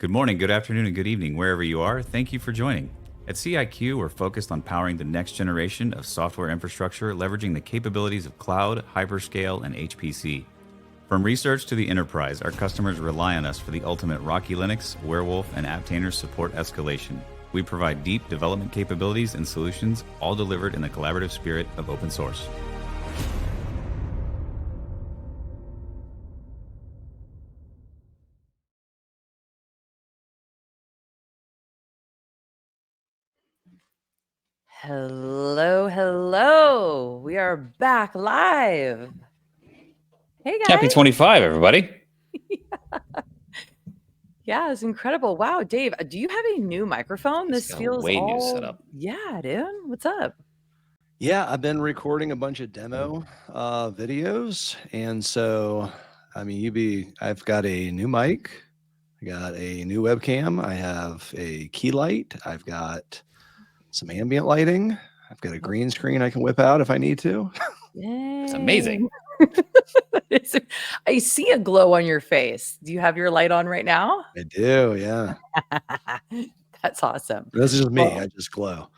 Good morning, good afternoon, and good evening, wherever you are. Thank you for joining. At CIQ, we're focused on powering the next generation of software infrastructure, leveraging the capabilities of cloud, hyperscale, and HPC. From research to the enterprise, our customers rely on us for the ultimate Rocky Linux, Werewolf, and Aptainer support escalation. We provide deep development capabilities and solutions, all delivered in the collaborative spirit of open source. Hello. We are back live. Hey, guys. Happy 25, everybody. Yeah, it's incredible. Wow, Dave, do you have a new microphone? This feels way all... new setup. Yeah, dude. What's up? Yeah, I've been recording a bunch of demo videos. And so, I mean, I've got a new mic. I got a new webcam. I have a key light. I've got some ambient lighting. I've got a green screen I can whip out if I need to. It's amazing. I see a glow on your face. Do you have your light on right now? I do, yeah. That's awesome. This is just me. I just glow.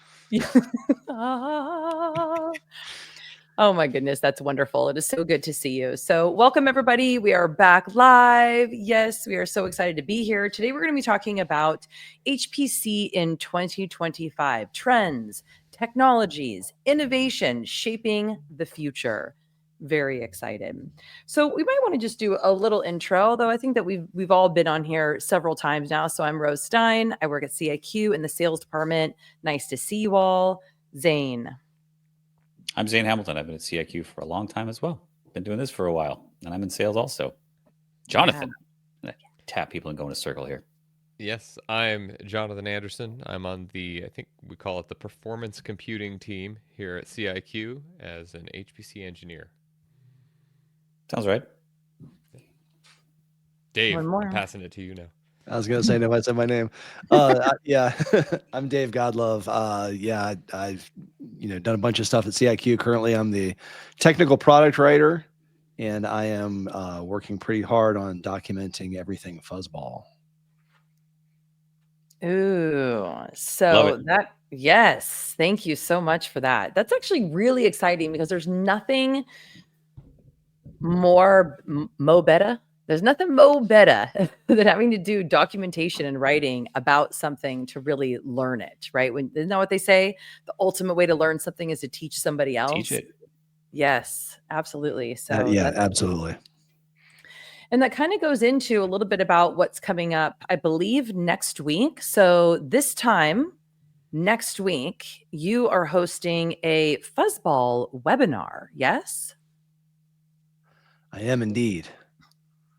Oh my goodness, that's wonderful. It is so good to see you. So welcome everybody. We are back live. Yes, we are so excited to be here. Today we're going to be talking about HPC in 2025, trends, technologies, innovation shaping the future. Very excited. So we might want to just do a little intro, though I think that we've all been on here several times now. So I'm Rose Stein. I work at CIQ in the sales department. Nice to see you all. Zane. I'm Zane Hamilton. I've been at CIQ for a long time as well. Been doing this for a while, and I'm in sales also. Jonathan. Yeah. Tap people and go in a circle here. Yes, I'm Jonathan Anderson. I'm on I think we call it the performance computing team here at CIQ as an HPC engineer. Sounds right. Dave, I'm passing it to you now. I was going to say, no, I said my name. Yeah, I'm Dave Godlove. Yeah, I've done a bunch of stuff at CIQ. Currently, I'm the technical product writer, and I am working pretty hard on documenting everything fuzzball. Ooh, so yes, thank you so much for that. That's actually really exciting because there's nothing more better. There's nothing better than having to do documentation and writing about something to really learn it, right? Isn't that what they say? The ultimate way to learn something is to teach somebody else. Teach it. Yes, absolutely. So yeah, absolutely. And that kind of goes into a little bit about what's coming up, I believe, next week. So this time next week, you are hosting a Fuzzball webinar, yes? I am indeed.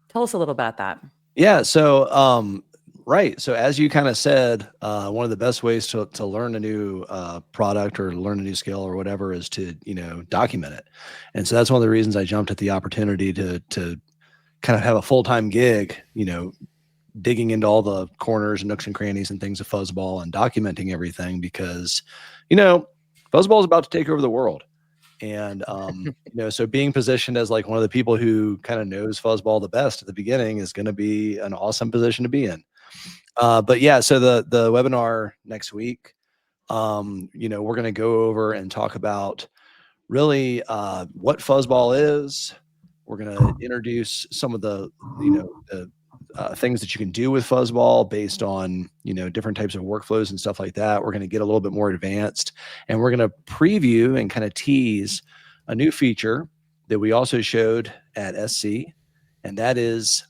Tell us a little about that. Yeah. So, right. So as you kind of said, one of the best ways to learn a new product or learn a new skill or whatever is to, document it. And so that's one of the reasons I jumped at the opportunity to kind of have a full-time gig, digging into all the corners and nooks and crannies and things of Fuzzball and documenting everything because, Fuzzball is about to take over the world. And, so being positioned as like one of the people who kind of knows Fuzzball the best at the beginning is going to be an awesome position to be in. But yeah, so the webinar next week, we're going to go over and talk about really what Fuzzball is. We're going to introduce some of the, things that you can do with Fuzzball based on, different types of workflows and stuff like that. We're going to get a little bit more advanced, and we're going to preview and kind of tease a new feature that we also showed at SC. And that is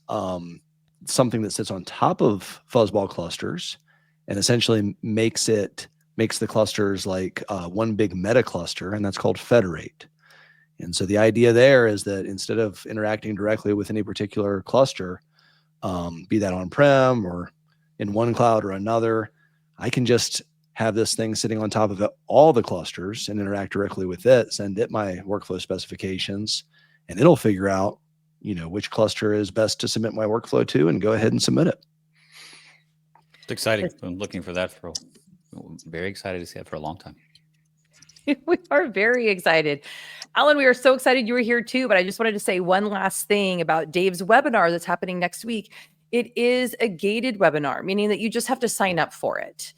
something that sits on top of Fuzzball clusters and essentially makes the clusters like one big meta cluster, and that's called Federate. And so the idea there is that instead of interacting directly with any particular cluster, be that on-prem or in one cloud or another, I can just have this thing sitting on top of all the clusters and interact directly with it, send it my workflow specifications, and it'll figure out, which cluster is best to submit my workflow to and go ahead and submit it. It's exciting. I'm looking for that very excited to see that for a long time. We are very excited. Alan, we are so excited you were here too, but I just wanted to say one last thing about Dave's webinar that's happening next week. It is a gated webinar, meaning that you just have to sign up for it.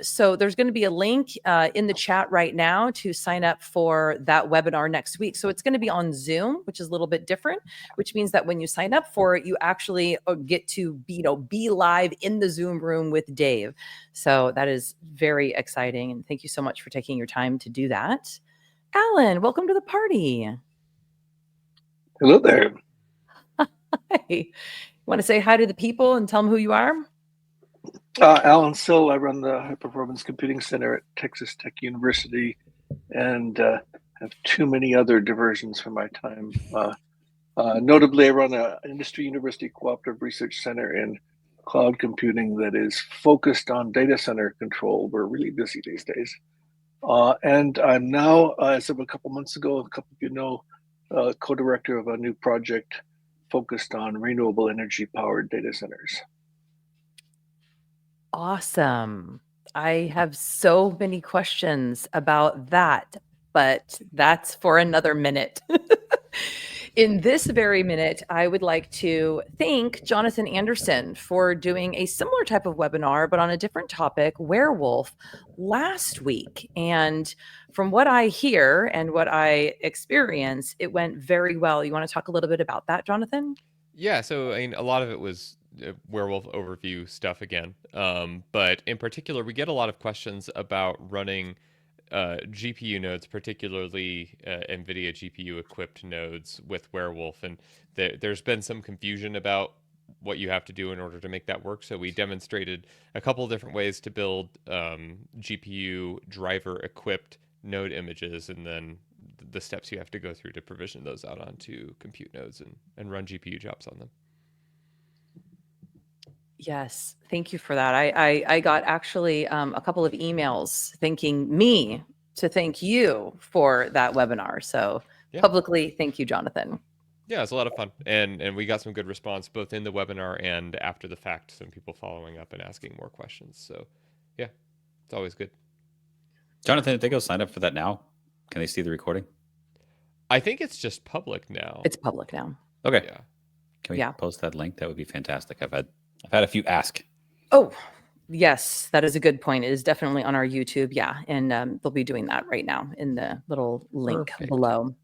So there's going to be a link in the chat right now to sign up for that webinar next week. So it's going to be on Zoom, which is a little bit different, which means that when you sign up for it, you actually get to be live in the Zoom room with Dave. So that is very exciting. And thank you so much for taking your time to do that. Alan, welcome to the party. Hello there. Hi. Want to say hi to the people and tell them who you are? Alan Sill. I run the High Performance Computing Center at Texas Tech University, and have too many other diversions for my time. Notably, I run an industry university cooperative research center in cloud computing that is focused on data center control. We're really busy these days. And I'm now, as of a couple months ago, a couple of you know, co-director of a new project focused on renewable energy powered data centers. Awesome. I have so many questions about that, but that's for another minute. In this very minute, I would like to thank Jonathan Anderson for doing a similar type of webinar, but on a different topic, werewolf, last week. And from what I hear and what I experience, it went very well. You want to talk a little bit about that, Jonathan? Yeah, so I mean, a lot of it was werewolf overview stuff again. But in particular, we get a lot of questions about running GPU nodes, particularly NVIDIA GPU equipped nodes with werewolf. And there's been some confusion about what you have to do in order to make that work. So we demonstrated a couple of different ways to build GPU driver equipped node images, and then the steps you have to go through to provision those out onto compute nodes and run GPU jobs on them. Yes, thank you for that. I got actually a couple of emails thanking me to thank you for that webinar. So Yeah. publicly, thank you, Jonathan. Yeah, it's a lot of fun. And we got some good response both in the webinar and after the fact, some people following up and asking more questions. So yeah, it's always good. Jonathan, if they go sign up for that now, can they see the recording? I think it's just public now. It's public now. Okay. Yeah. Can we post that link? That would be fantastic. I've had a few ask. Oh, yes, that is a good point. It is definitely on our YouTube. Yeah. And they'll be doing that right now in the little link Perfect. below.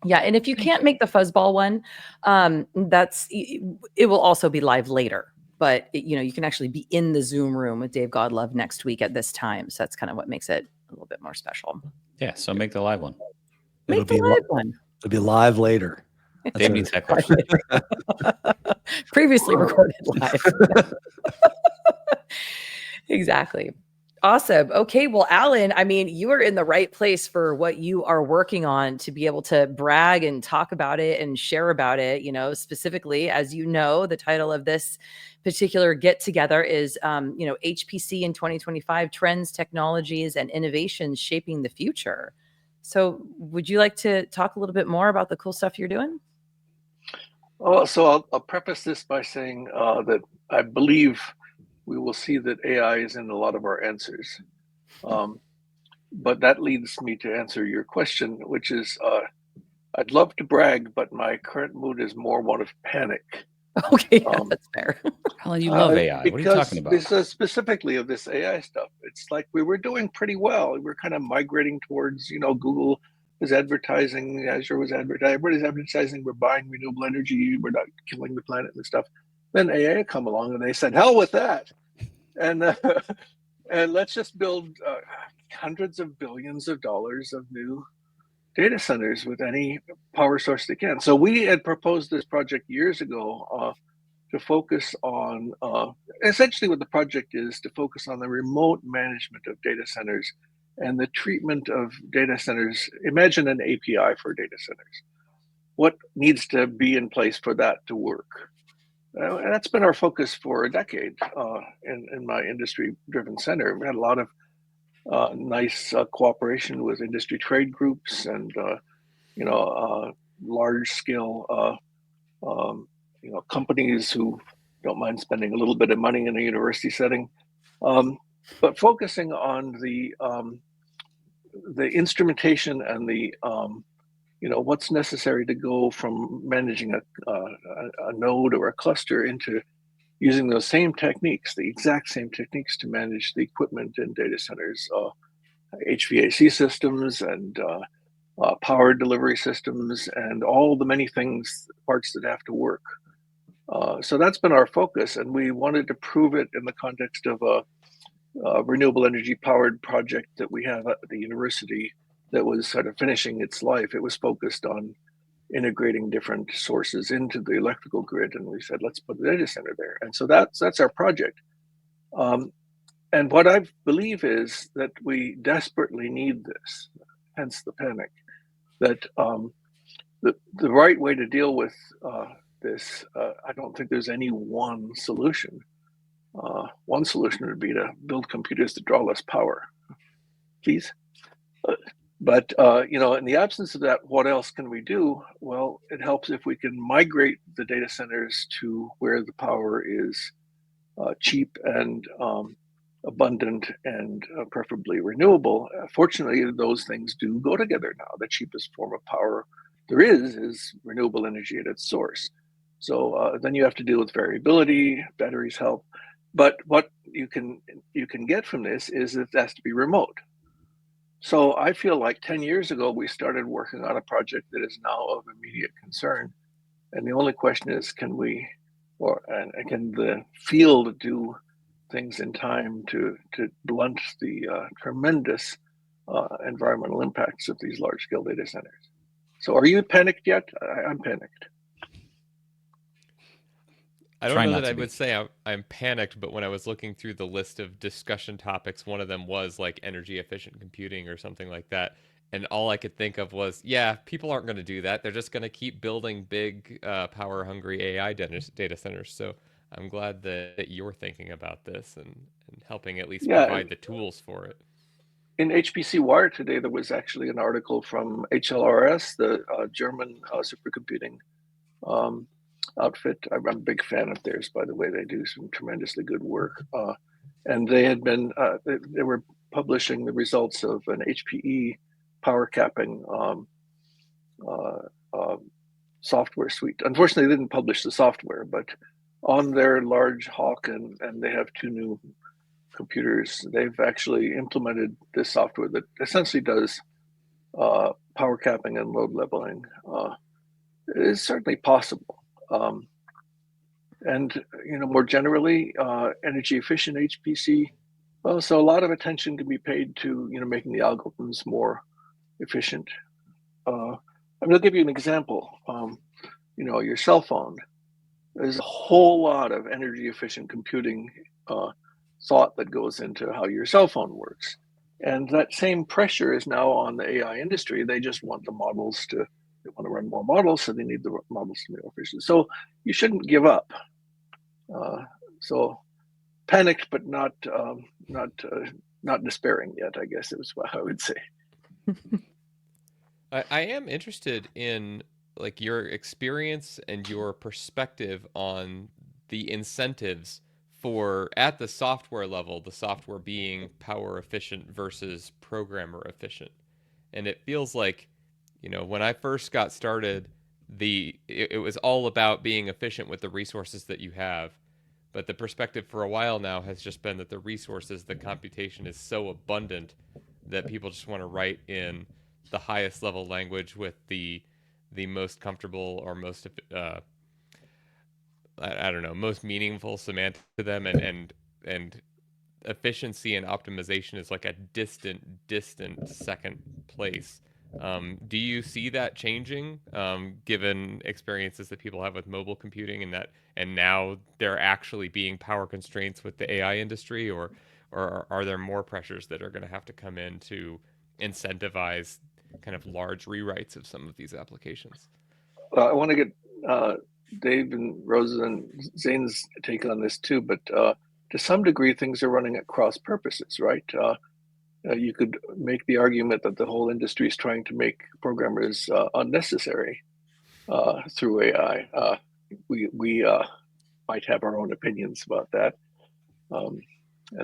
Yeah. And if you can't make the fuzzball one, it will also be live later. But you can actually be in the Zoom room with Dave Godlove next week at this time. So that's kind of what makes it a little bit more special. Yeah. So make the live one. Make the live one. It'll be live later. Dave needs that question. Previously recorded live. Exactly. Awesome. Okay. Well, Alan, I mean, you are in the right place for what you are working on to be able to brag and talk about it and share about it. Specifically, as you know, the title of this particular get together is, HPC in 2025 trends, technologies, and innovations shaping the future. So would you like to talk a little bit more about the cool stuff you're doing? Oh, so I'll preface this by saying that I believe we will see that AI is in a lot of our answers. But that leads me to answer your question, which is I'd love to brag, but my current mood is more one of panic. Okay, that's fair. Alan, you love AI. What are you talking about? Because specifically of this AI stuff, it's like we were doing pretty well. We're kind of migrating towards, Google was advertising, Azure was advertising, everybody's advertising, we're buying renewable energy, we're not killing the planet and stuff. Then AI come along and they said, hell with that. And let's just build hundreds of billions of dollars of new data centers with any power source they can. So we had proposed this project years ago to focus on, essentially what the project is to focus on the remote management of data centers and the treatment of data centers. Imagine an API for data centers. What needs to be in place for that to work? And that's been our focus for a decade in my industry-driven center. We had a lot of nice cooperation with industry trade groups and large-scale companies who don't mind spending a little bit of money in a university setting, but focusing on the instrumentation and the what's necessary to go from managing a node or a cluster into using those same techniques, the exact same techniques, to manage the equipment in data centers, HVAC systems and power delivery systems, and all the many parts that have to work. So that's been our focus, and we wanted to prove it in the context of a renewable energy powered project that we have at the university that was sort of finishing its life. It was focused on integrating different sources into the electrical grid, and we said, let's put a data center there. And so that's our project. And what I believe is that we desperately need this, hence the panic, that the right way to deal with this, I don't think there's any one solution. One solution would be to build computers that draw less power, please. But in the absence of that, what else can we do? Well, it helps if we can migrate the data centers to where the power is cheap and abundant and preferably renewable. Fortunately, those things do go together now. The cheapest form of power there is renewable energy at its source. So then you have to deal with variability. Batteries help, but what you can get from this is that it has to be remote. So I feel like 10 years ago we started working on a project that is now of immediate concern, and the only question is, can the field do things in time to blunt the tremendous environmental impacts of these large-scale data centers? So are you panicked yet? I'm panicked. I don't Try know not that I to be. would say I'm panicked, but when I was looking through the list of discussion topics, one of them was like energy efficient computing or something like that. And all I could think of was, yeah, people aren't going to do that. They're just going to keep building big, power hungry AI data centers. So I'm glad that you're thinking about this and helping at least Yeah, provide the tools for it. in HPC Wire today, there was actually an article from HLRS, the German supercomputing outfit. I'm a big fan of theirs, by the way. They do some tremendously good work. And they had been, they were publishing the results of an HPE power capping software suite. Unfortunately, they didn't publish the software, but on their large Hawk, and they have two new computers, they've actually implemented this software that essentially does power capping and load leveling. It is certainly possible. And more generally, energy efficient HPC. Well, so a lot of attention can be paid to making the algorithms more efficient. I'm going to give you an example. Your cell phone. There's a whole lot of energy efficient computing thought that goes into how your cell phone works. And that same pressure is now on the AI industry. They just want they want to run more models, so they need the models to be more efficient. So you shouldn't give up. So panicked, but not despairing yet, I guess is what I would say. I am interested in like your experience and your perspective on the incentives for at the software level, the software being power efficient versus programmer efficient. And it feels like, when I first got started, it was all about being efficient with the resources that you have. But the perspective for a while now has just been that the resources, the computation is so abundant that people just want to write in the highest level language with the most comfortable or most I don't know, most meaningful semantic to them, and efficiency and optimization is like a distant second place. Do you see that changing, given experiences that people have with mobile computing, and now there actually being power constraints with the AI industry, or are there more pressures that are going to have to come in to incentivize kind of large rewrites of some of these applications? I want to get Dave and Rosa and Zane's take on this too, but to some degree, things are running at cross purposes, right? You could make the argument that the whole industry is trying to make programmers unnecessary through AI. We might have our own opinions about that.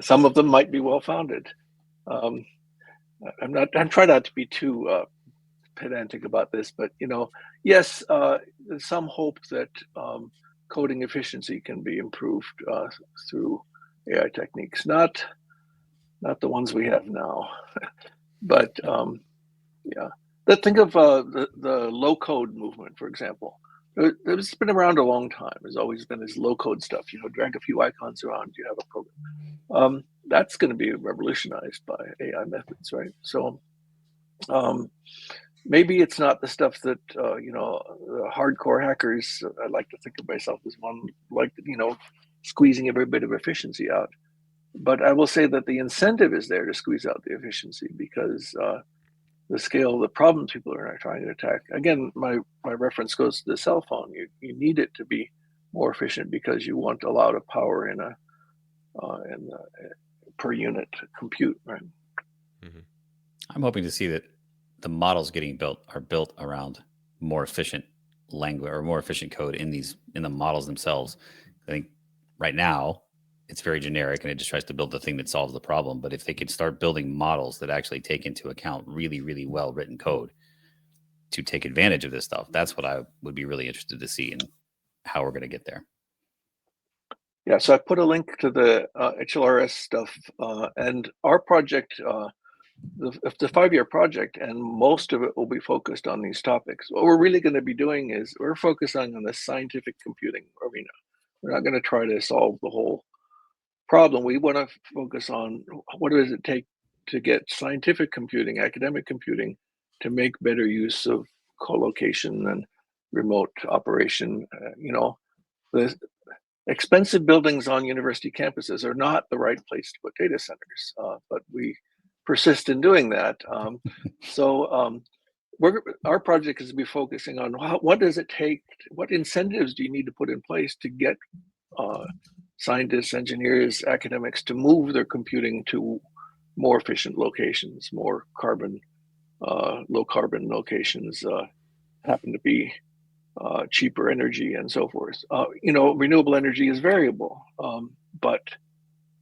Some of them might be well founded. I'm trying not to be too pedantic about this, but yes, there's some hope that coding efficiency can be improved through AI techniques, not the ones we have now, but yeah. Think of the low code movement, for example. It's been around a long time. There's always been this low code stuff. Drag a few icons around, you have a program. That's going to be revolutionized by AI methods, right? So maybe it's not the stuff that the hardcore hackers. I like to think of myself as one like squeezing every bit of efficiency out. But I will say that the incentive is there to squeeze out the efficiency because the scale of the problems people are trying to attack. Again, my reference goes to the cell phone. You need it to be more efficient because you want a lot of power in a per unit compute, right? Mm-hmm. I'm hoping to see that the models getting built are built around more efficient language or more efficient code in the models themselves. I think right now it's very generic and it just tries to build the thing that solves the problem. But if they could start building models that actually take into account really, really well written code to take advantage of this stuff, that's what I would be really interested to see and how we're going to get there. Yeah, so I put a link to the HLRS stuff and our project, the 5-year project, and most of it will be focused on these topics. What we're really going to be doing is we're focusing on the scientific computing arena. We're not going to try to solve the whole problem. We want to focus on what does it take to get scientific computing, academic computing, to make better use of co-location and remote operation. The expensive buildings on university campuses are not the right place to put data centers, but we persist in doing that. Our project is to be focusing on what does it take, what incentives do you need to put in place to get scientists, engineers, academics to move their computing to more efficient locations, more low carbon locations, happen to be cheaper energy and so forth. Renewable energy is variable, but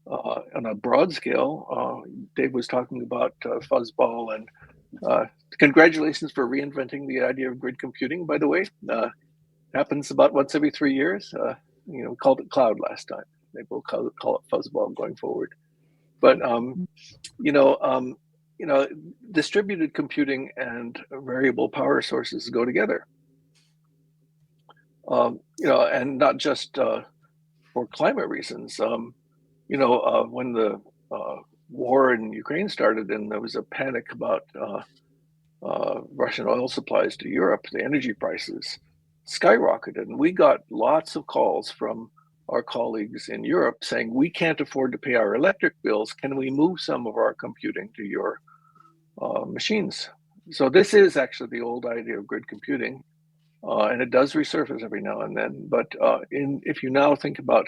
on a broad scale, Dave was talking about fuzzball, and congratulations for reinventing the idea of grid computing, by the way. Happens about once every 3 years. We called it cloud last time. Maybe we'll call it fuzzball going forward. But distributed computing and variable power sources go together. And not just for climate reasons. When the war in Ukraine started and there was a panic about Russian oil supplies to Europe, the energy prices skyrocketed. And we got lots of calls from our colleagues in Europe saying, we can't afford to pay our electric bills. Can we move some of our computing to your machines? So this is actually the old idea of grid computing. And it does resurface every now and then. But if you now think about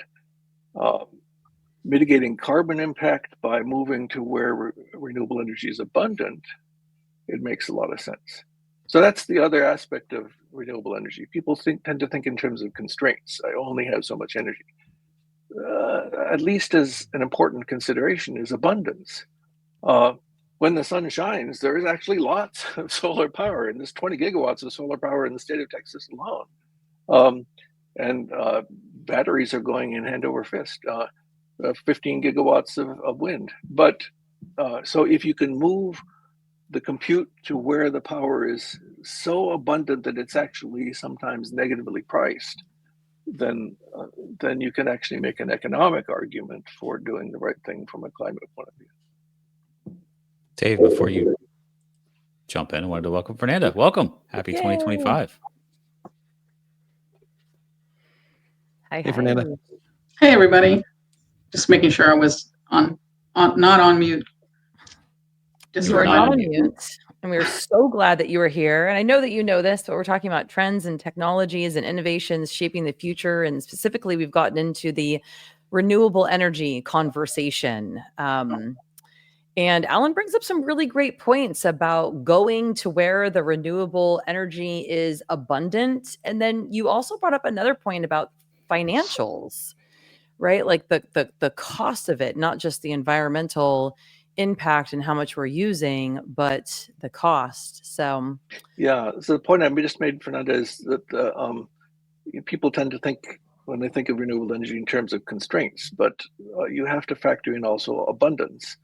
mitigating carbon impact by moving to where renewable energy is abundant, it makes a lot of sense. So that's the other aspect of renewable energy. People tend to think in terms of constraints. I only have so much energy. At least as an important consideration is abundance. When the sun shines, there is actually lots of solar power, and there's 20 gigawatts of solar power in the state of Texas alone. And batteries are going in hand over fist, 15 gigawatts of wind. But so if you can move the compute to where the power is so abundant that it's actually sometimes negatively priced, then you can actually make an economic argument for doing the right thing from a climate point of view. Dave, before you jump in, I wanted to welcome Fernanda. Welcome. Happy 2025. Hi, Hey, Fernanda. Hey, everybody. Just making sure I was not on mute. You are not on mute. And we're so glad that you are here. And I know that you know this, but we're talking about trends and technologies and innovations shaping the future. And specifically, we've gotten into the renewable energy conversation. And Alan brings up some really great points about going to where the renewable energy is abundant. And then you also brought up another point about financials, right? Like the cost of it, not just the environmental impact and how much we're using, but the cost. So yeah, so the point I just made, Fernanda, is that people tend to think when they think of renewable energy in terms of constraints, but you have to factor in also abundance.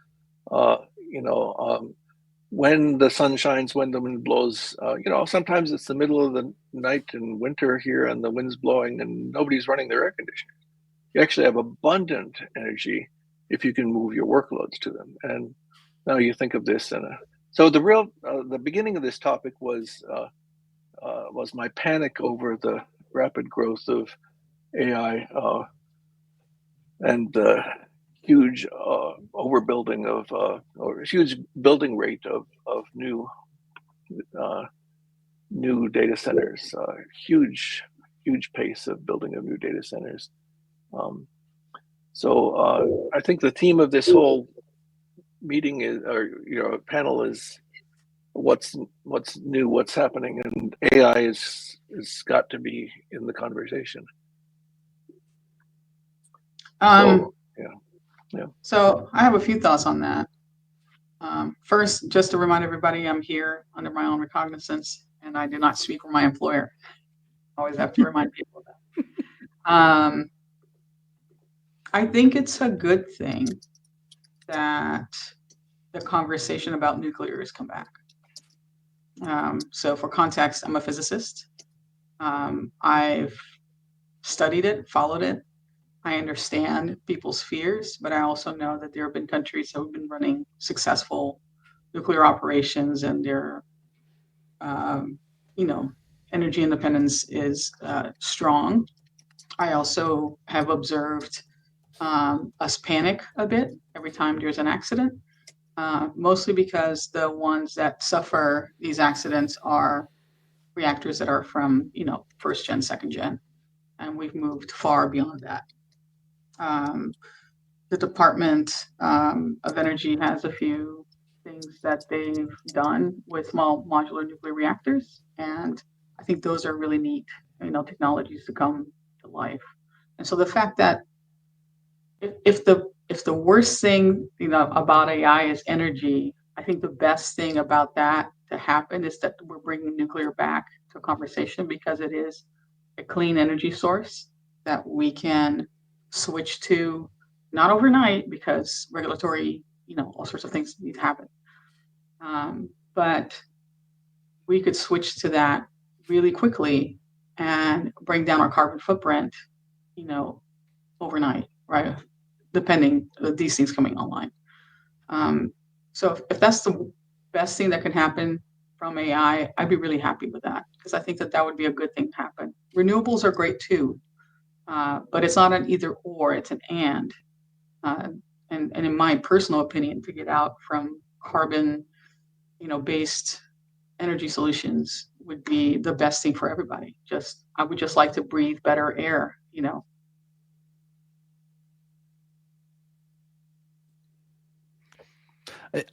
When the sun shines, when the wind blows, sometimes it's the middle of the night in winter here and the wind's blowing and nobody's running their air conditioners. You actually have abundant energy if you can move your workloads to them. And now you think of this, so the beginning of this topic was my panic over the rapid growth of AI and the huge overbuilding or huge building rate of new data centers, huge pace of building of new data centers. So I think the theme of this whole meeting panel is what's new, what's happening, and AI is got to be in the conversation. So I have a few thoughts on that. First, just to remind everybody, I'm here under my own recognizance, and I do not speak for my employer. Always have to remind people of that. I think it's a good thing that the conversation about nuclear has come back. So for context, I'm a physicist. I've studied it, followed it. I understand people's fears, but I also know that there have been countries that have been running successful nuclear operations, and their, energy independence is strong. I also have observed us panic a bit every time there's an accident, mostly because the ones that suffer these accidents are reactors that are from, first gen, second gen, and we've moved far beyond that. The Department of Energy has a few things that they've done with small modular nuclear reactors, and I think those are really neat, technologies to come to life. And so the fact that if the worst thing, about AI is energy, I think the best thing about that to happen is that we're bringing nuclear back to a conversation, because it is a clean energy source that we can switch to, not overnight, because regulatory, all sorts of things need to happen. But we could switch to that really quickly and bring down our carbon footprint, overnight, right? Depending these things coming online. So if that's the best thing that can happen from AI, I'd be really happy with that, because I think that would be a good thing to happen. Renewables are great too, but it's not an either or, it's an and. And in my personal opinion, to get out from carbon, based energy solutions would be the best thing for everybody. I would just like to breathe better air,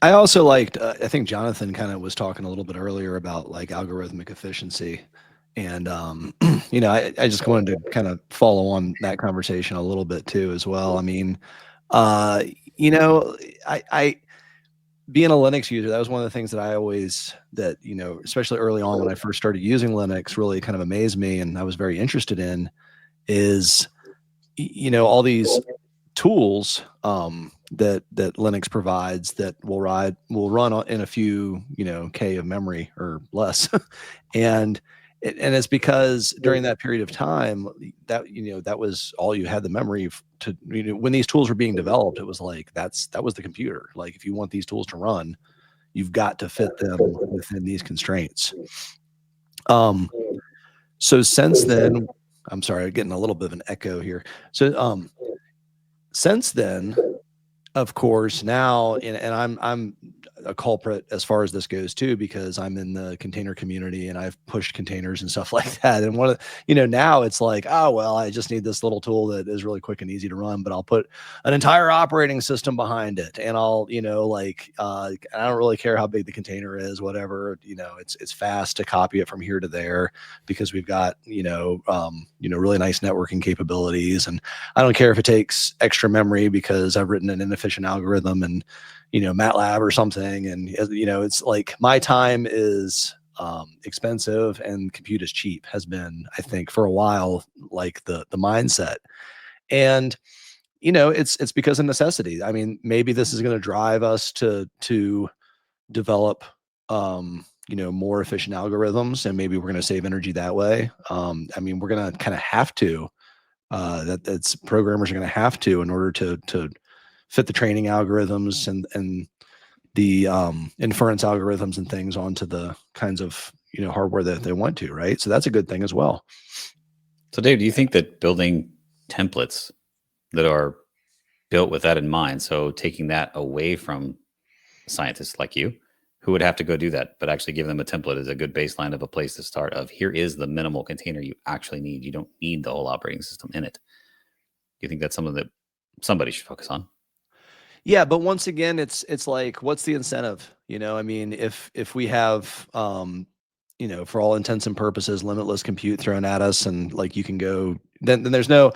I also liked, I think Jonathan kind of was talking a little bit earlier about like algorithmic efficiency. And, I just wanted to kind of follow on that conversation a little bit too, as well. I mean, I being a Linux user, that was one of the things that I always, especially early on when I first started using Linux, really kind of amazed me. And I was very interested in is, all these tools, that Linux provides that will run in a few, K of memory or less. and it's because during that period of time that, that was all you had the memory to, when these tools were being developed, it was like, that was the computer. Like, if you want these tools to run, you've got to fit them within these constraints. So since then, I'm sorry, I'm getting a little bit of an echo here. So, since then, of course, now, and I'm a culprit as far as this goes too, because I'm in the container community and I've pushed containers and stuff like that. And one of now it's like, oh, well, I just need this little tool that is really quick and easy to run, but I'll put an entire operating system behind it. And I'll, I don't really care how big the container is, whatever, it's fast to copy it from here to there because we've got, really nice networking capabilities. And I don't care if it takes extra memory because I've written an inefficient algorithm and, MATLAB or something. And, it's like my time is expensive and compute is cheap has been, I think, for a while, like the mindset. And it's because of necessity. I mean, maybe this is going to drive us to develop more efficient algorithms, and maybe we're going to save energy that way. I mean, we're going to kind of have to that's programmers are going to have to, in order to fit the training algorithms and the inference algorithms and things onto the kinds of hardware that they want to, right? So that's a good thing as well. So Dave, do you think that building templates that are built with that in mind, so taking that away from scientists like you who would have to go do that, but actually give them a template as a good baseline of a place to start, of here is the minimal container you actually need. You don't need the whole operating system in it. Do you think that's something that somebody should focus on? Yeah, but once again, it's like, what's the incentive? I mean, if we have, for all intents and purposes, limitless compute thrown at us, and like you can go, then there's no,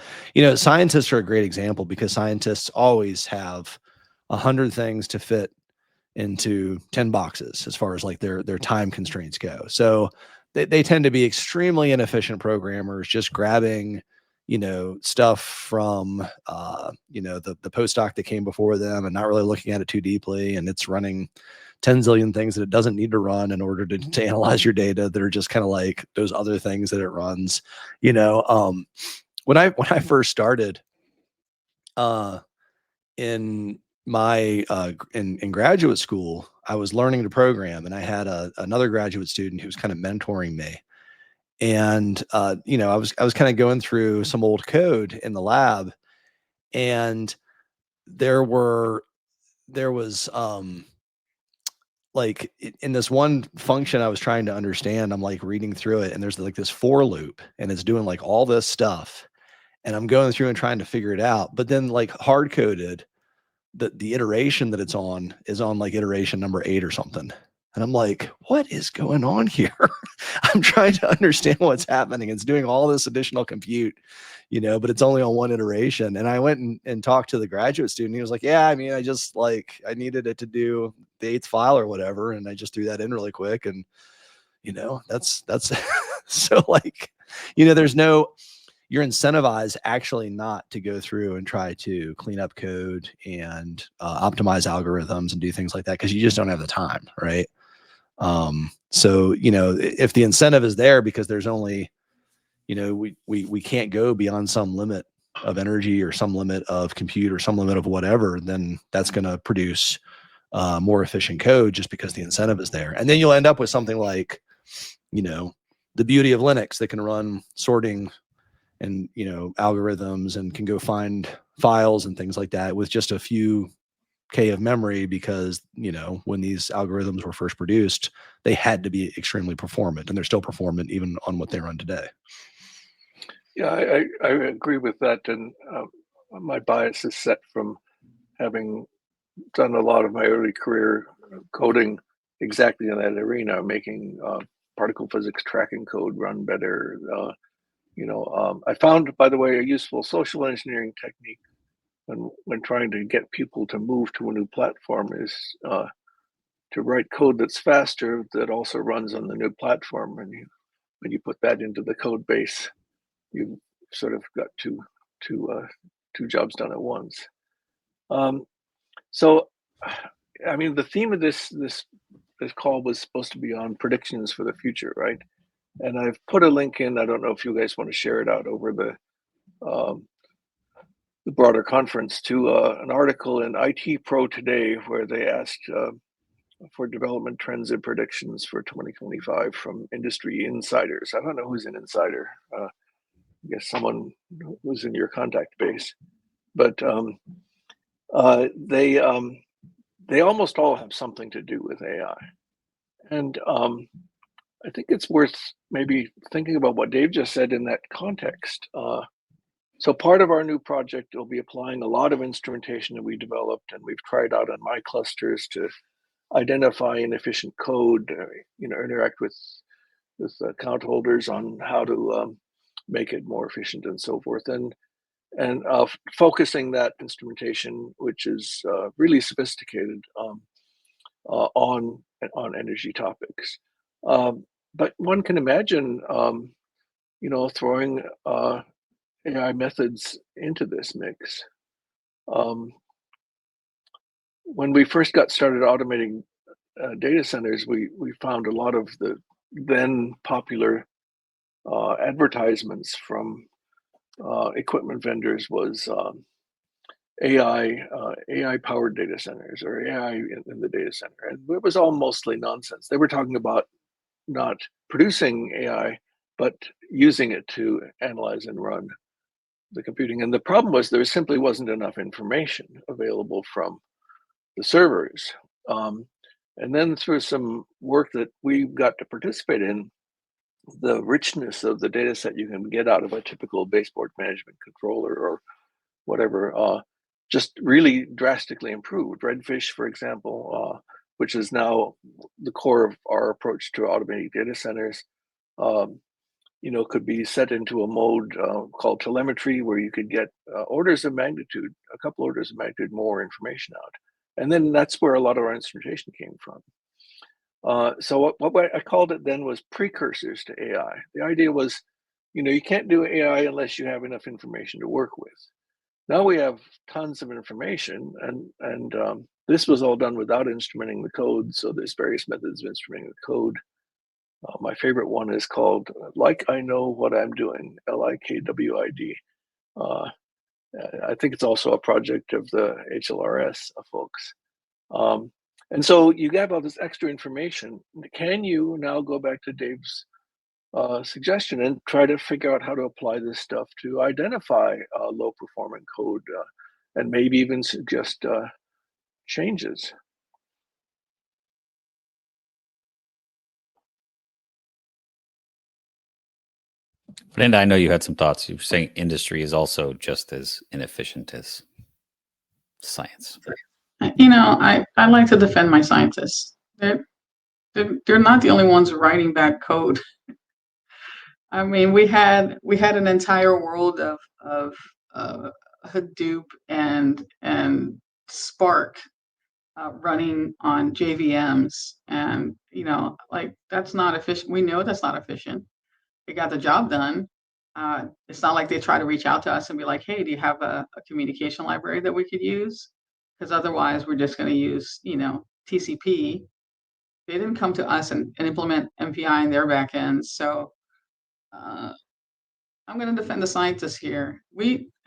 scientists are a great example, because scientists always have 100 things to fit into 10 boxes as far as like their time constraints go. So they tend to be extremely inefficient programmers, just grabbing stuff from the postdoc that came before them and not really looking at it too deeply, and it's running 10 zillion things that it doesn't need to run in order to analyze your data, that are just kind of like those other things that it runs. When I first started in my in graduate school, I was learning to program, and I had another graduate student who was kind of mentoring me. And I was kind of going through some old code in the lab, and there was like in this one function I was trying to understand, I'm like reading through it, and there's like this for loop, and it's doing like all this stuff, and I'm going through and trying to figure it out. But then, like, hard coded, the iteration that it's on is on like iteration number 8 or something. And I'm like, what is going on here? I'm trying to understand what's happening. It's doing all this additional compute, but it's only on one iteration. And I went and talked to the graduate student. He was like, yeah, I mean, I needed it to do the 8th file or whatever. And I just threw that in really quick. And, that's so, like, you're incentivized actually not to go through and try to clean up code and optimize algorithms and do things like that, because you just don't have the time, right? So if the incentive is there because there's only, we can't go beyond some limit of energy or some limit of compute or some limit of whatever, then that's going to produce more efficient code just because the incentive is there. And then you'll end up with something like, the beauty of Linux that can run sorting and algorithms, and can go find files and things like that with just a few K of memory, because when these algorithms were first produced, they had to be extremely performant, and they're still performant even on what they run today. Yeah, I agree with that, and my bias is set from having done a lot of my early career coding exactly in that arena, making particle physics tracking code run better. I found, by the way, a useful social engineering technique when trying to get people to move to a new platform is to write code that's faster, that also runs on the new platform. And when you put that into the code base, you've sort of got two jobs done at once. So, I mean, the theme of this call was supposed to be on predictions for the future, right? And I've put a link in. I don't know if you guys want to share it out over the broader conference, to an article in IT Pro Today, where they asked for development trends and predictions for 2025 from industry insiders. I don't know who's an insider. I guess someone who's in your contact base. But they almost all have something to do with AI. And I think it's worth maybe thinking about what Dave just said in that context. So part of our new project will be applying a lot of instrumentation that we developed and we've tried out on my clusters to identify inefficient code, interact with account holders on how to make it more efficient and so forth. And focusing that instrumentation, which is really sophisticated, on energy topics. but one can imagine, throwing AI methods into this mix. When we first got started automating data centers, we found a lot of the then popular advertisements from equipment vendors was AI powered data centers or AI in the data center, and it was all mostly nonsense. They were talking about not producing AI, but using it to analyze and run the computing. And the problem was there simply wasn't enough information available from the servers. And then through some work that we got to participate in, the richness of the data set you can get out of a typical baseboard management controller or whatever just really drastically improved. Redfish, for example, which is now the core of our approach to automating data centers, could be set into a mode called telemetry, where you could get a couple orders of magnitude more information out. And then that's where a lot of our instrumentation came from. So what I called it then was precursors to AI. The idea was, you can't do AI unless you have enough information to work with. Now we have tons of information, and this was all done without instrumenting the code. So there's various methods of instrumenting the code. My favorite one is called Like I Know What I'm Doing, LIKWID. I think it's also a project of the HLRS folks. And so you have all this extra information. Can you now go back to Dave's suggestion and try to figure out how to apply this stuff to identify low performing code and maybe even suggest changes? Brenda, I know you had some thoughts. You were saying industry is also just as inefficient as science. I like to defend my scientists. They're not the only ones writing bad code. I mean, we had an entire world of Hadoop and Spark running on JVMs, and that's not efficient. We know that's not efficient. It got the job done. It's not like they try to reach out to us and be like, "Hey, do you have a communication library that we could use?" Because otherwise, we're just going to use TCP. They didn't come to us and implement MPI in their backends. So I'm going to defend the scientists here.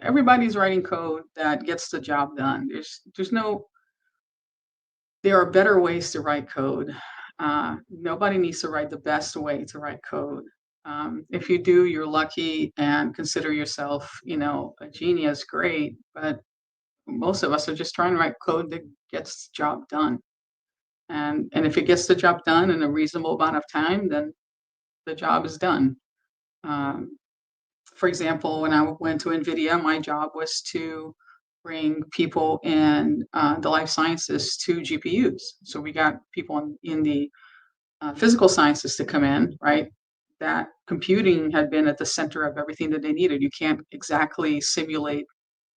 Everybody's writing code that gets the job done. There are better ways to write code. Nobody needs to write the best way to write code. If you do, you're lucky and consider yourself, a genius, great. But most of us are just trying to write code that gets the job done. And if it gets the job done in a reasonable amount of time, then the job is done. For example, when I went to NVIDIA, my job was to bring people in the life sciences to GPUs. So we got people in the physical sciences to come in, right? That computing had been at the center of everything that they needed. You can't exactly simulate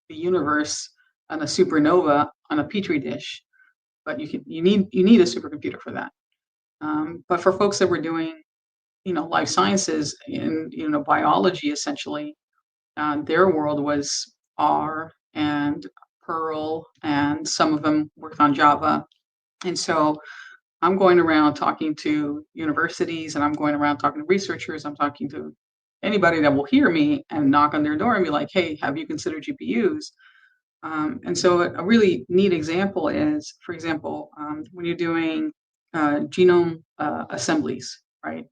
the universe on a supernova on a petri dish, but you need a supercomputer for that. But for folks that were doing, life sciences in biology, essentially, their world was R and Perl, and some of them worked on Java. And so I'm going around talking to universities, and I'm going around talking to researchers. I'm talking to anybody that will hear me and knock on their door and be like, "Hey, have you considered GPUs?" And so a really neat example is, for example, when you're doing genome assemblies, right?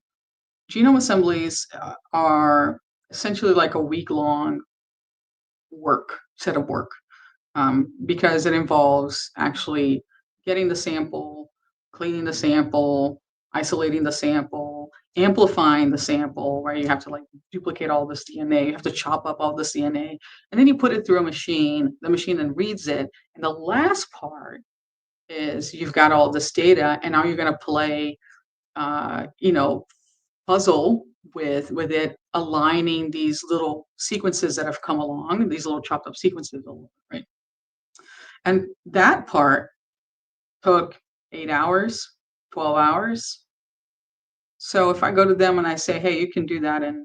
Genome assemblies are essentially like a week-long set of work, because it involves actually getting the sample, cleaning the sample, isolating the sample, amplifying the sample, where you have to duplicate all this DNA, you have to chop up all this DNA, and then you put it through a machine. The machine then reads it, and the last part is you've got all this data, and now you're going to play, puzzle with it, aligning these little sequences that have come along, these little chopped up sequences, right? And that part took 8 hours, 12 hours. So if I go to them and I say, hey, you can do that in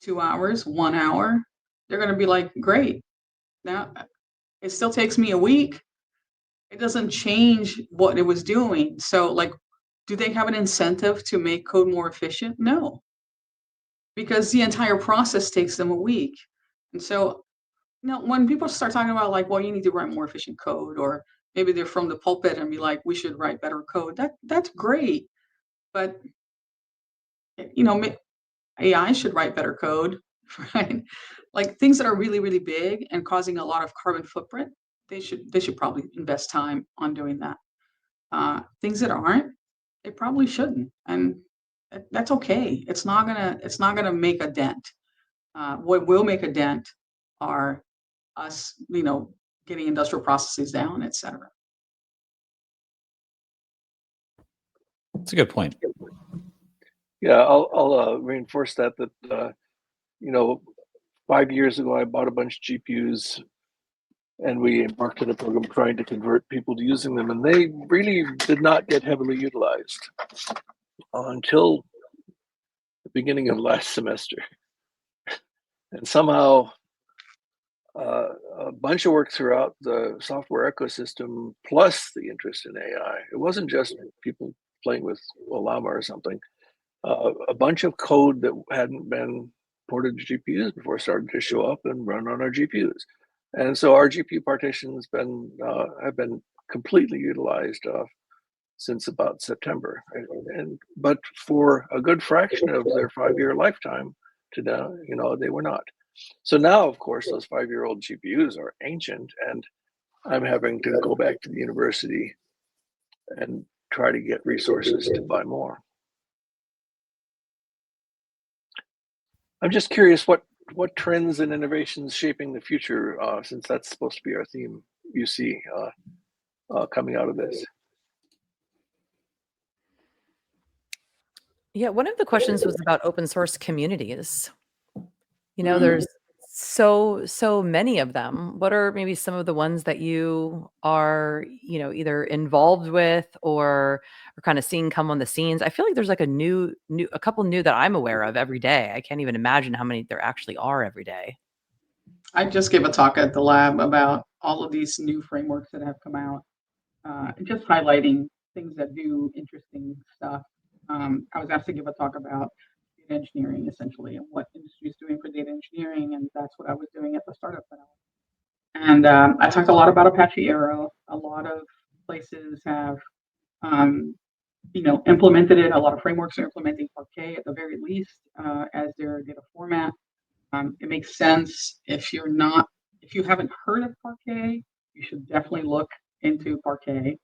2 hours, 1 hour, they're going to be like, great. Now it still takes me a week. It doesn't change what it was doing. So like, do they have an incentive to make code more efficient? No, because the entire process takes them a week. And so, when people start talking about like, well, you need to write more efficient code, or maybe they're from the pulpit and be like, we should write better code. That's great, but AI should write better code, right? Like things that are really, really big and causing a lot of carbon footprint, they should probably invest time on doing that. Things that aren't, they probably shouldn't, and that's okay. It's not gonna make a dent. What will make a dent are us, getting industrial processes down, et cetera. That's a good point. Yeah, I'll reinforce that 5 years ago I bought a bunch of GPUs, and we embarked on a program trying to convert people to using them, and they really did not get heavily utilized until the beginning of last semester. And somehow a bunch of work throughout the software ecosystem, plus the interest in AI. It wasn't just people playing with Llama or something. A bunch of code that hadn't been ported to GPUs before started to show up and run on our GPUs. And so our GPU partitions have been completely utilized since about September. But for a good fraction of their 5-year lifetime to now, they were not. So now, of course, those 5-year-old GPUs are ancient, and I'm having to go back to the university and try to get resources to buy more. I'm just curious what trends and innovations shaping the future, since that's supposed to be our theme, you see coming out of this. Yeah, one of the questions was about open source communities. There's so many of them. What are maybe some of the ones that you are, either involved with or kind of seeing come on the scenes? I feel like there's like a couple new that I'm aware of every day. I can't even imagine how many there actually are every day. I just gave a talk at the lab about all of these new frameworks that have come out, just highlighting things that do interesting stuff. I was asked to give a talk about data engineering, essentially, and what industry is doing for data engineering, and that's what I was doing at the startup that I was. And I talked a lot about Apache Arrow. A lot of places have, implemented it. A lot of frameworks are implementing Parquet at the very least as their data format. It makes sense. If you haven't heard of Parquet, you should definitely look into Parquet.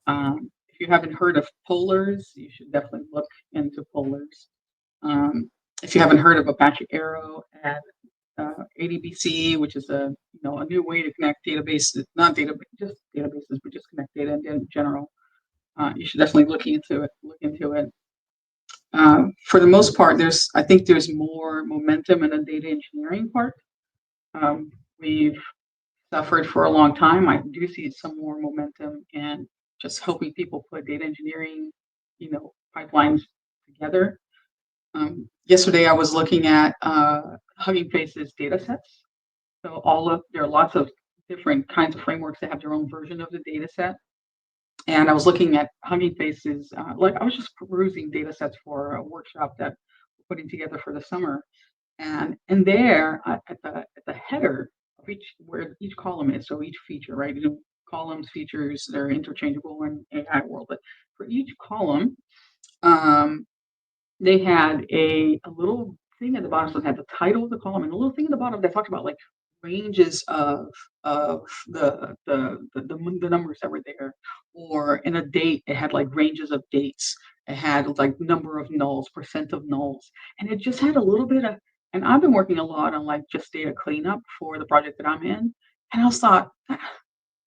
If you haven't heard of polars, you should definitely look into polars. If you haven't heard of Apache Arrow and ADBC, which is a new way to connect databases, not database, just databases, but just connect data in general, you should definitely look into it. For the most part, I think there's more momentum in the data engineering part. We've suffered for a long time. I do see some more momentum in just helping people put data engineering, pipelines together. Yesterday, I was looking at Hugging Face's data sets. So there are lots of different kinds of frameworks that have their own version of the data set. And I was looking at Hugging Face's, I was just perusing data sets for a workshop that we're putting together for the summer. And there, at the header of where each column is, so each feature, right? Columns, features, they're interchangeable in AI world. But for each column, they had a little thing at the bottom, so it had the title of the column, and a little thing at the bottom that talked about like ranges of the numbers that were there, or in a date it had like ranges of dates. It had like number of nulls, percent of nulls, and it just had a little bit of. And I've been working a lot on like just data cleanup for the project that I'm in, and I thought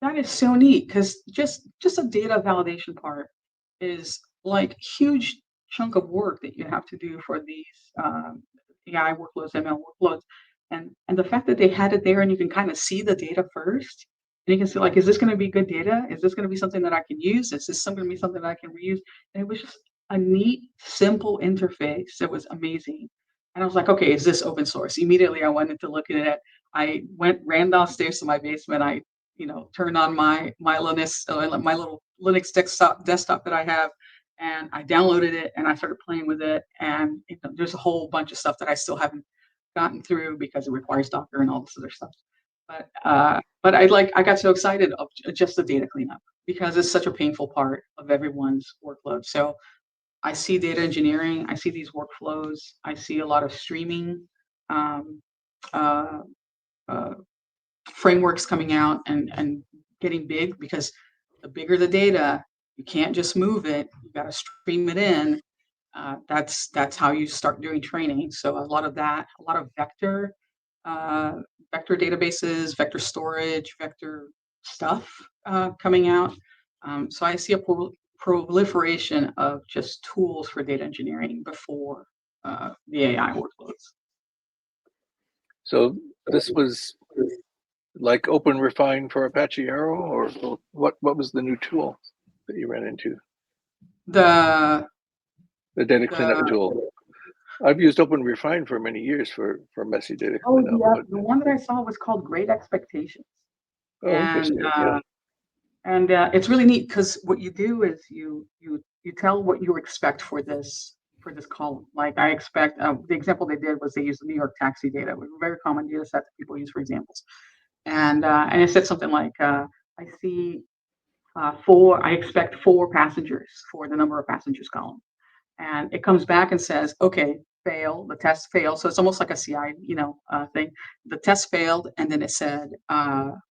that is so neat because just a data validation part is like huge chunk of work that you have to do for these AI workloads, ML workloads. And the fact that they had it there and you can kind of see the data first, and you can see like, is this going to be good data? Is this going to be something that I can use? Is this going to be something that I can reuse? And it was just a neat, simple interface that was amazing. And I was like, okay, is this open source? Immediately I wanted to look at it. I ran downstairs to my basement. I, turned on my Linux, my little Linux desktop that I have, and I downloaded it and I started playing with it. And there's a whole bunch of stuff that I still haven't gotten through because it requires Docker and all this other stuff. But I got so excited of just the data cleanup because it's such a painful part of everyone's workload. So I see data engineering, I see these workflows, I see a lot of streaming um, uh, uh, frameworks coming out and getting big, because the bigger the data, you can't just move it, you got to stream it in. That's how you start doing training. So a lot of uh, vector databases, vector storage, vector stuff coming out. So I see a proliferation of just tools for data engineering before the AI workloads. So this was like OpenRefine for Apache Arrow, or what was the new tool that you ran into? The data cleanup tool. I've used OpenRefine for many years for messy data cleanup. Yeah, the one that I saw was called Great Expectations. Oh, interesting. And it's really neat because what you do is you tell what you expect for this column. Like I expect the example they did was they used the New York taxi data, which is a very common data set that people use for examples. And it said something like I see I expect 4 passengers for the number of passengers column. And it comes back and says, okay, fail, the test failed. So it's almost like a CI, thing. The test failed, and then it said,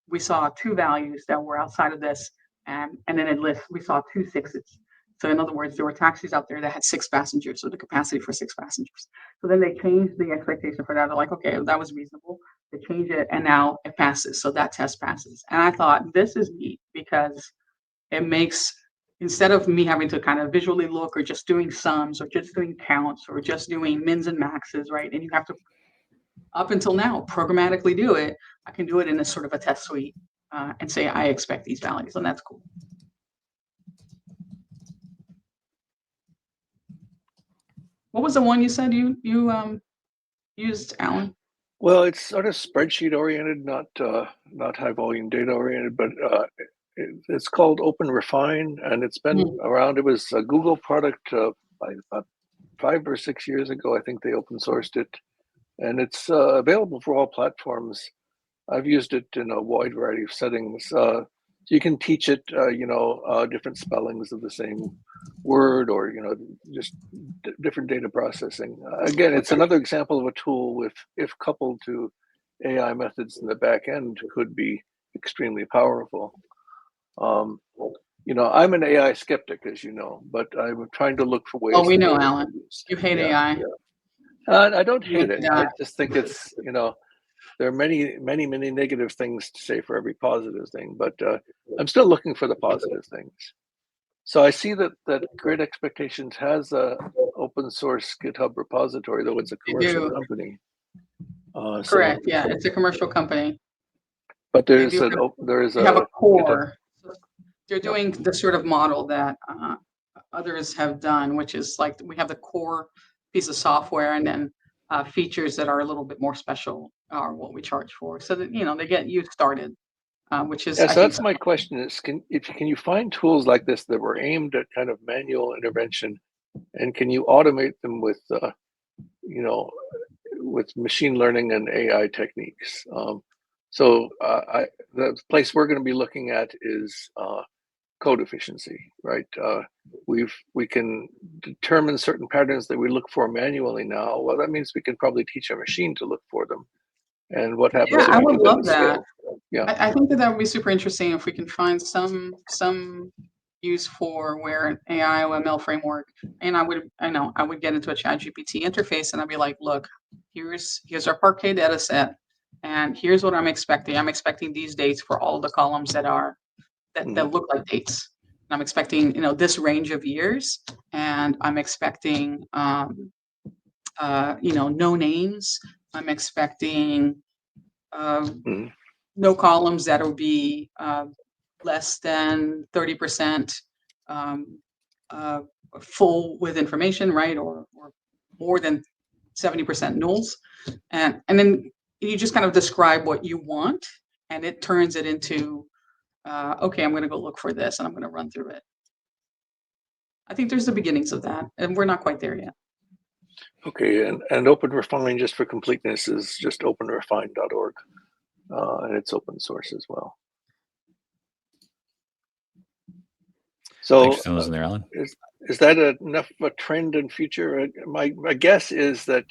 we saw 2 values that were outside of this, and then it lists, we saw 2 6s. So in other words, there were taxis out there that had 6 passengers, so the capacity for 6 passengers. So then they changed the expectation for that. They're like, okay, that was reasonable. They changed it, and now it passes. So that test passes. And I thought, this is neat because it makes, instead of me having to kind of visually look or just doing sums or just doing counts or just doing mins and maxes, right? And you have to, up until now, programmatically do it. I can do it in a sort of a test suite and say, I expect these values, and that's cool. What was the one you said you used, Alan? Well, it's sort of spreadsheet oriented, not high volume data oriented, but it's called OpenRefine, and it's been around. It was a Google product about 5 or 6 years ago. I think they open sourced it, and it's available for all platforms. I've used it in a wide variety of settings. You can teach it, different spellings of the same word, or just different data processing. Again, it's another example of a tool with, if coupled to AI methods in the back end, could be extremely powerful. I'm an AI skeptic, as you know, but I'm trying to look for ways. Oh, we know, Alan. You hate AI. I don't hate it. I just think it's, there are many negative things to say for every positive thing, but I'm still looking for the positive things. So I see that Great Expectations has a open source GitHub repository, though it's a commercial company. Correct. Yeah, it's a commercial company. But they have a core. They're doing the sort of model that others have done, which is like we have the core piece of software, and then features that are a little bit more special are what we charge for, so that they get you started, which is. Yeah, so that's my question: is can you find tools like this that were aimed at kind of manual intervention, and can you automate them with with machine learning and AI techniques? The place we're going to be looking at is code efficiency, right? We can determine certain patterns that we look for manually now. Well, that means we can probably teach a machine to look for them. And what happens? Yeah, I would love that. Scale? Yeah, I think that would be super interesting if we can find some use for where an AI or ML framework, and I would get into a ChatGPT interface and I'd be like, look, here's our Parquet data set, and here's what I'm expecting. I'm expecting these dates for all the columns that look like dates. And I'm expecting this range of years, and I'm expecting no names. I'm expecting no columns that will be less than 30% full with information, right, or more than 70% nulls, and then you just kind of describe what you want, and it turns it into, okay, I'm going to go look for this, and I'm going to run through it. I think there's the beginnings of that, and we're not quite there yet. Okay, and OpenRefine, just for completeness, is just openrefine.org, and it's open source as well. So Thanks for filling us in there, Alan. Is that enough of a trend in future? My guess is that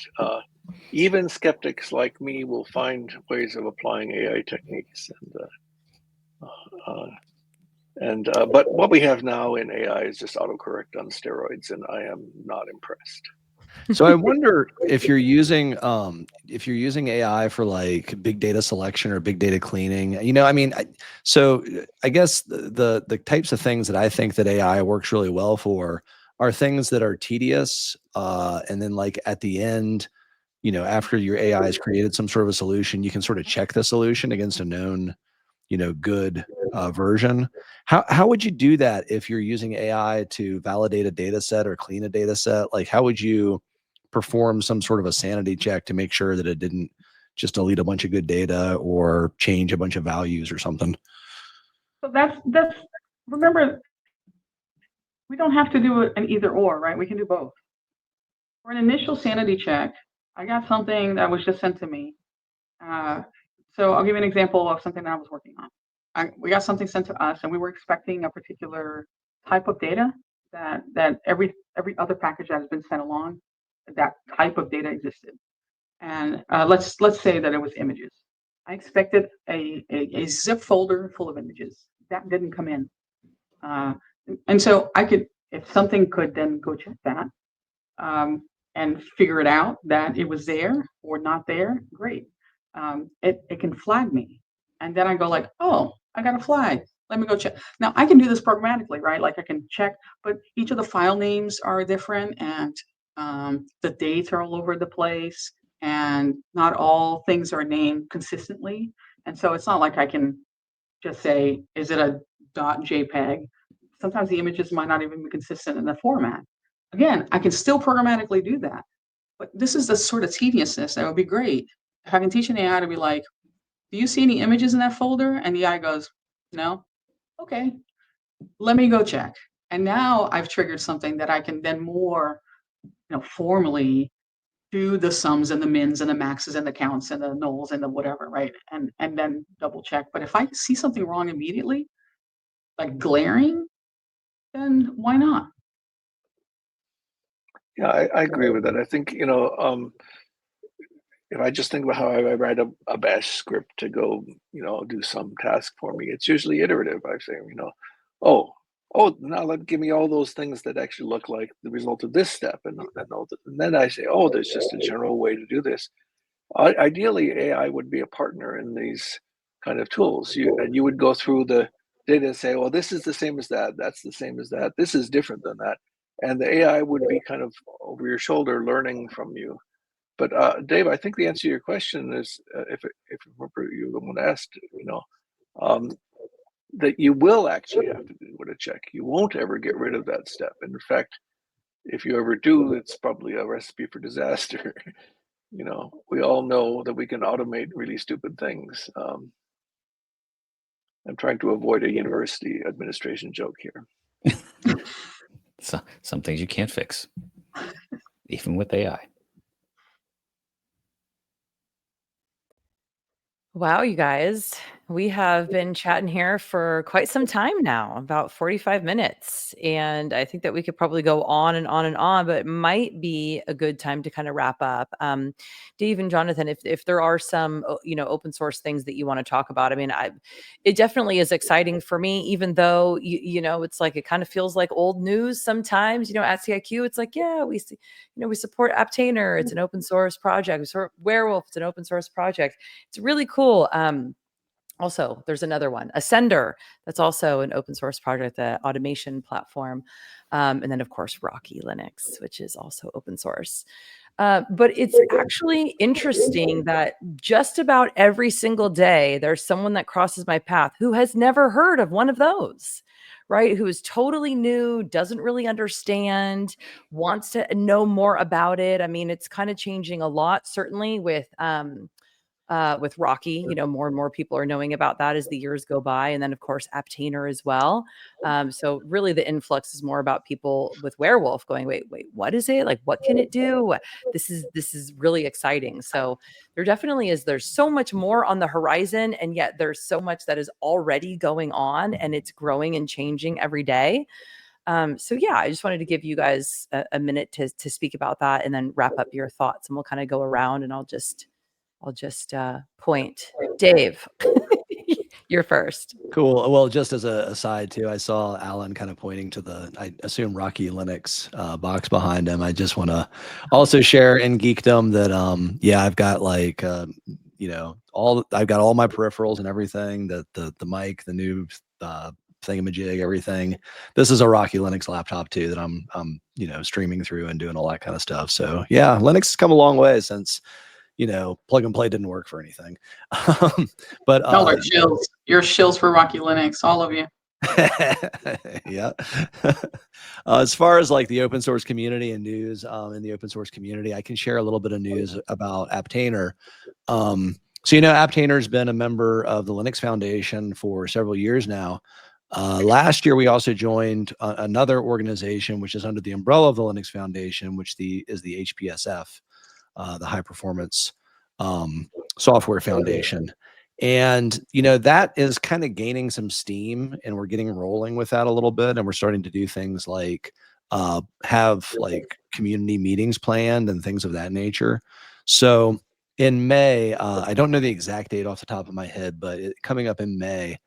even skeptics like me will find ways of applying AI techniques, but what we have now in AI is just autocorrect on steroids, and I am not impressed. So I wonder if you're using AI for like big data selection or big data cleaning. I mean, so I guess the types of things that I think that AI works really well for are things that are tedious, and then like at the end, after your AI has created some sort of a solution, you can sort of check the solution against a known, good version. How would you do that if you're using AI to validate a data set or clean a data set? Like, how would you perform some sort of a sanity check to make sure that it didn't just delete a bunch of good data or change a bunch of values or something? So that's remember, we don't have to do an either or, right? We can do both. For an initial sanity check, I got something that was just sent to me. So I'll give you an example of something that I was working on. We got something sent to us, and we were expecting a particular type of data that every other package that has been sent along, that type of data existed. And let's say that it was images. I expected a zip folder full of images. That didn't come in. And so I could, if something could then go check that and figure it out that it was there or not there, great. It can flag me. And then I go like, oh, I got a flag. Let me go check. Now I can do this programmatically, right? Like I can check, but each of the file names are different, and the dates are all over the place, and not all things are named consistently. And so it's not like I can just say, is it a .jpeg? Sometimes the images might not even be consistent in the format. Again, I can still programmatically do that. But this is the sort of tediousness that would be great. If I can teach an AI to be like, do you see any images in that folder? And the AI goes, no. Okay, let me go check. And now I've triggered something that I can then more, formally do the sums and the mins and the maxes and the counts and the nulls and the whatever, right? And then double check. But if I see something wrong immediately, like glaring, then why not? Yeah, I agree with that. I think, if I just think about how I write a bash script to go, do some task for me, it's usually iterative. I say, oh, now give me all those things that actually look like the result of this step. And then I say, oh, there's just a general way to do this. Ideally, AI would be a partner in these kind of tools. You would go through the data and say, well, this is the same as that. That's the same as that. This is different than that. And the AI would be kind of over your shoulder learning from you. But Dave, I think the answer to your question is, if remember you when asked, that you will actually have to do a check. You won't ever get rid of that step. And in fact, if you ever do, it's probably a recipe for disaster. We all know that we can automate really stupid things. I'm trying to avoid a university administration joke here. So, some things you can't fix, even with AI. Wow, you guys, we have been chatting here for quite some time now, about 45 minutes. And I think that we could probably go on and on and on, but it might be a good time to kind of wrap up. Dave and Jonathan, if there are some, open source things that you want to talk about, I mean, it definitely is exciting for me, even though, it's like, it kind of feels like old news sometimes, at CIQ, it's like, yeah, we support Aptainer. It's an open source project. We support Werewolf. It's an open source project. It's really cool. Also, there's another one, Ascender. That's also an open source project, the automation platform. And then, of course, Rocky Linux, which is also open source. But it's actually interesting that just about every single day, there's someone that crosses my path who has never heard of one of those, right? Who is totally new, doesn't really understand, wants to know more about it. I mean, it's kind of changing a lot, certainly with Rocky, more and more people are knowing about that as the years go by. And then of course, Aptainer as well. So really the influx is more about people with Werewolf going, wait, what is it? Like, what can it do? This is really exciting. So there definitely is, there's so much more on the horizon, and yet there's so much that is already going on, and it's growing and changing every day. So yeah, I just wanted to give you guys a minute to speak about that, and then wrap up your thoughts, and we'll kind of go around, and I'll just point. Dave, you're first. Cool. Well, just as a aside too, I saw Alan kind of pointing to the, I assume, Rocky Linux box behind him. I just want to also share in geekdom that yeah, I've got like I've got all my peripherals and everything, the mic, the new thingamajig, everything. This is a Rocky Linux laptop too that I'm streaming through and doing all that kind of stuff. So yeah, Linux has come a long way since plug and play didn't work for anything. But Y'all are shills. You're shills for Rocky Linux, all of you. Yeah. As far as like the open source community and news in the open source community, I can share a little bit of news about Aptainer. So Aptainer's been a member of the Linux Foundation for several years now. Last year, we also joined another organization which is under the umbrella of the Linux Foundation, which is the HPSF. The High Performance Software Foundation. And, that is kind of gaining some steam, and we're getting rolling with that a little bit. And we're starting to do things like have like community meetings planned and things of that nature. So in May, I don't know the exact date off the top of my head, but coming up in May,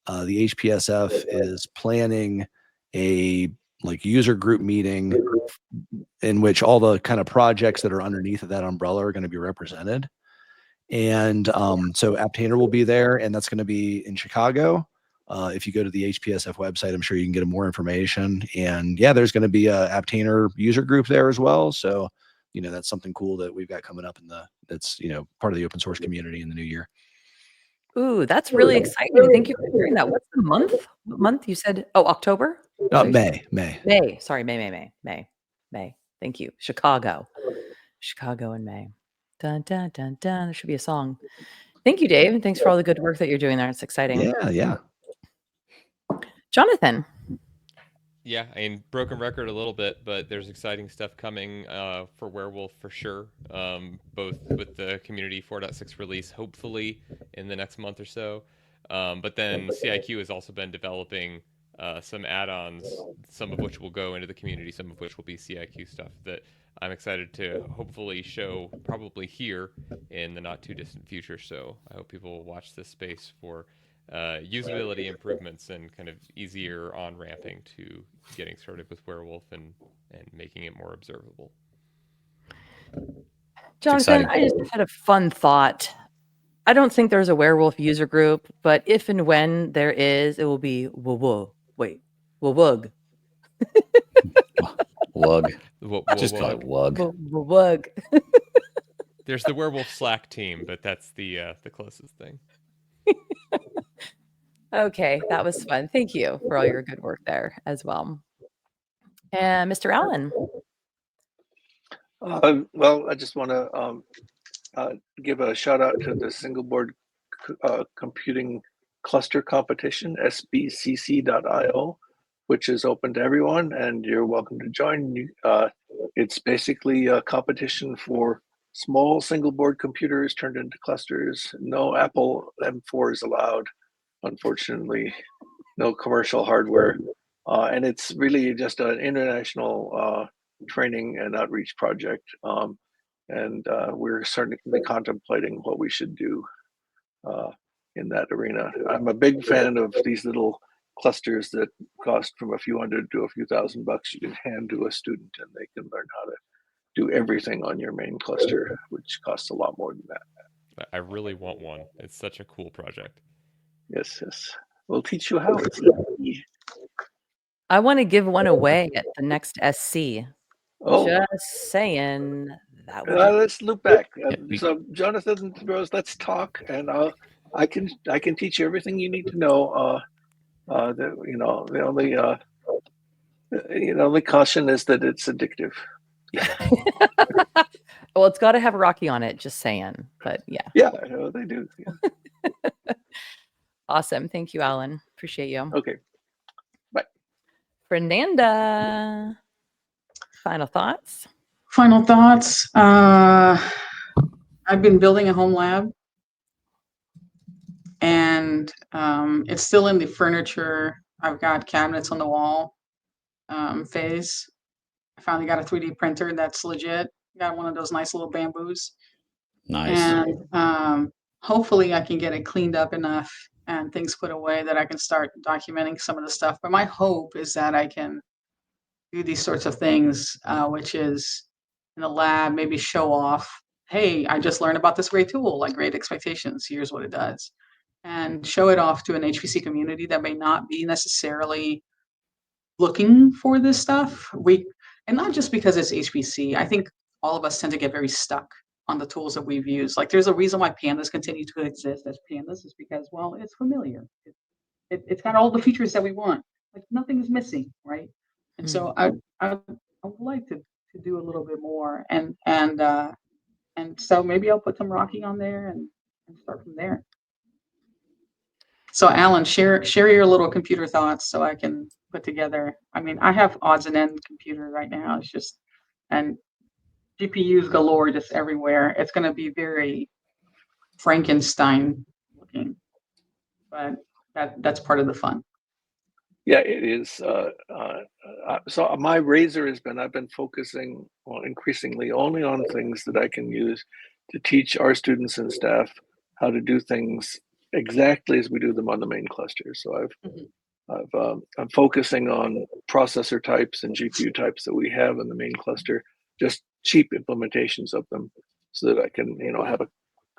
the HPSF is planning a like user group meeting in which all the kind of projects that are underneath of that umbrella are going to be represented. And so Aptainer will be there, and that's going to be in Chicago. If you go to the HPSF website, I'm sure you can get more information. And yeah, there's going to be a Aptainer user group there as well. So, that's something cool that we've got coming up that's part of the open source community in the new year. Ooh, that's really exciting. Thank you for sharing that. What's the month? What month you said? Oh, October? May. Sorry, May. Thank you. Chicago in May. Dun, dun, dun, dun. There should be a song. Thank you, Dave. And thanks for all the good work that you're doing there. It's exciting. Yeah. Jonathan. Yeah, I mean, broken record a little bit, but there's exciting stuff coming for Werewolf for sure, both with the Community 4.6 release, hopefully in the next month or so. But then CIQ has also been developing some add-ons, some of which will go into the community, some of which will be CIQ stuff that I'm excited to hopefully show probably here in the not too distant future. So I hope people will watch this space for usability improvements and kind of easier on-ramping to getting started with Werewolf and making it more observable. Jonathan, I just had a fun thought. I don't think there's a Werewolf user group, but if and when there is, it will be Wug. Wug. Just call it Wug. Wug. There's the Werewolf Slack team, but that's the closest thing. Okay, that was fun. Thank you for all your good work there as well. And Mr. Allen. Well, I just want to give a shout out to the single board computing cluster competition, sbcc.io, which is open to everyone, and you're welcome to join. It's basically a competition for small single board computers turned into clusters. No Apple M4s allowed, unfortunately. No commercial hardware. And it's really just an international training and outreach project. And we're certainly contemplating what we should do in that arena. I'm a big fan of these little clusters that cost from a few hundred to a few $1,000 you can hand to a student, and they can learn how to do everything on your main cluster, which costs a lot more than that. I really want one. It's such a cool project. Yes. We'll teach you how. I want to give one away at the next SC. Oh, just saying. That would let's loop back. So, Jonathan Rose, let's talk, and I can teach you everything you need to know The only caution is that it's addictive. Well, it's got to have Rocky on it, just saying. But yeah. Yeah, they do. Yeah. Awesome. Thank you, Alan. Appreciate you. Okay. Bye. Fernanda, final thoughts? Final thoughts. I've been building a home lab, and it's still in the furniture. I've got cabinets on the wall phase. I finally got a 3D printer that's legit. Got one of those nice little bamboos. Nice. And hopefully I can get it cleaned up enough and things put away that I can start documenting some of the stuff. But my hope is that I can do these sorts of things, which is in the lab, maybe show off, hey, I just learned about this great tool, like Great Expectations. Here's what it does. And show it off to an HPC community that may not be necessarily looking for this stuff. And not just because it's HPC. I think all of us tend to get very stuck on the tools that we've used. Like there's a reason why pandas continue to exist as pandas is because, well, it's familiar. It's got all the features that we want. Like nothing is missing, right? And so I would like to do a little bit more, and so maybe I'll put some Rocky on there and start from there. So Alan, share your little computer thoughts so I can put together. I mean, I have odds and ends computer right now. It's just, and GPUs galore just everywhere. It's going to be very Frankenstein looking, but that's part of the fun. Yeah, it is. So my razor has been, I've been focusing increasingly only on things that I can use to teach our students and staff how to do things exactly as we do them on the main cluster. So I'm focusing on processor types and GPU types that we have in the main cluster, just cheap implementations of them, so that I can, have a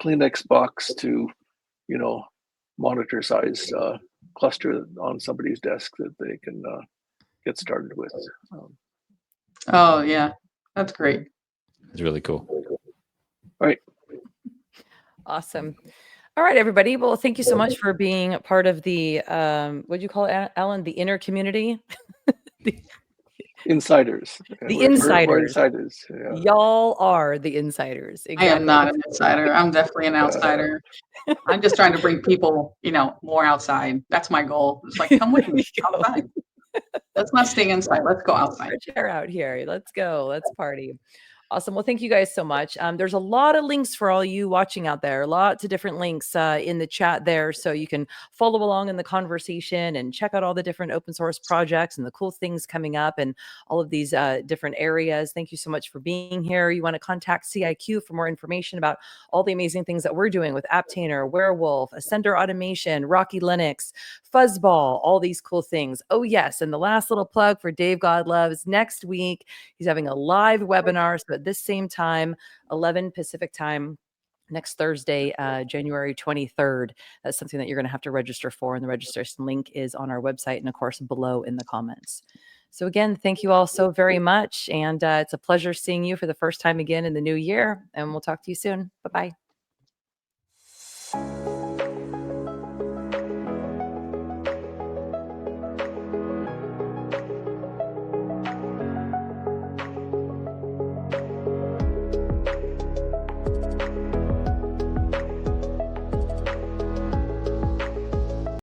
Kleenex box to, monitor size cluster on somebody's desk that they can get started with. Oh yeah, that's great. It's really cool. All right. Awesome. All right, everybody. Well, thank you so much for being part of the, what do you call it, Alan? The inner community? Insiders. The insiders. We're insiders. Yeah. Y'all are the insiders. Exactly. I am not an insider. I'm definitely an outsider. I'm just trying to bring people, more outside. That's my goal. It's like, come with me outside. Let's not stay inside. Let's go outside. Fresh air out here. Let's go. Let's party. Awesome. Well, thank you guys so much. There's a lot of links for all you watching out there, lots of different links in the chat there. So you can follow along in the conversation and check out all the different open source projects and the cool things coming up and all of these different areas. Thank you so much for being here. You want to contact CIQ for more information about all the amazing things that we're doing with Apptainer, Werewolf, Ascender Automation, Rocky Linux, Fuzzball, all these cool things. Oh, yes. And the last little plug for Dave Godloves next week. He's having a live webinar. So at this same time, 11 Pacific time, next Thursday, January 23rd. That's something that you're going to have to register for. And the registration link is on our website and, of course, below in the comments. So again, thank you all so very much. And it's a pleasure seeing you for the first time again in the new year. And we'll talk to you soon. Bye-bye.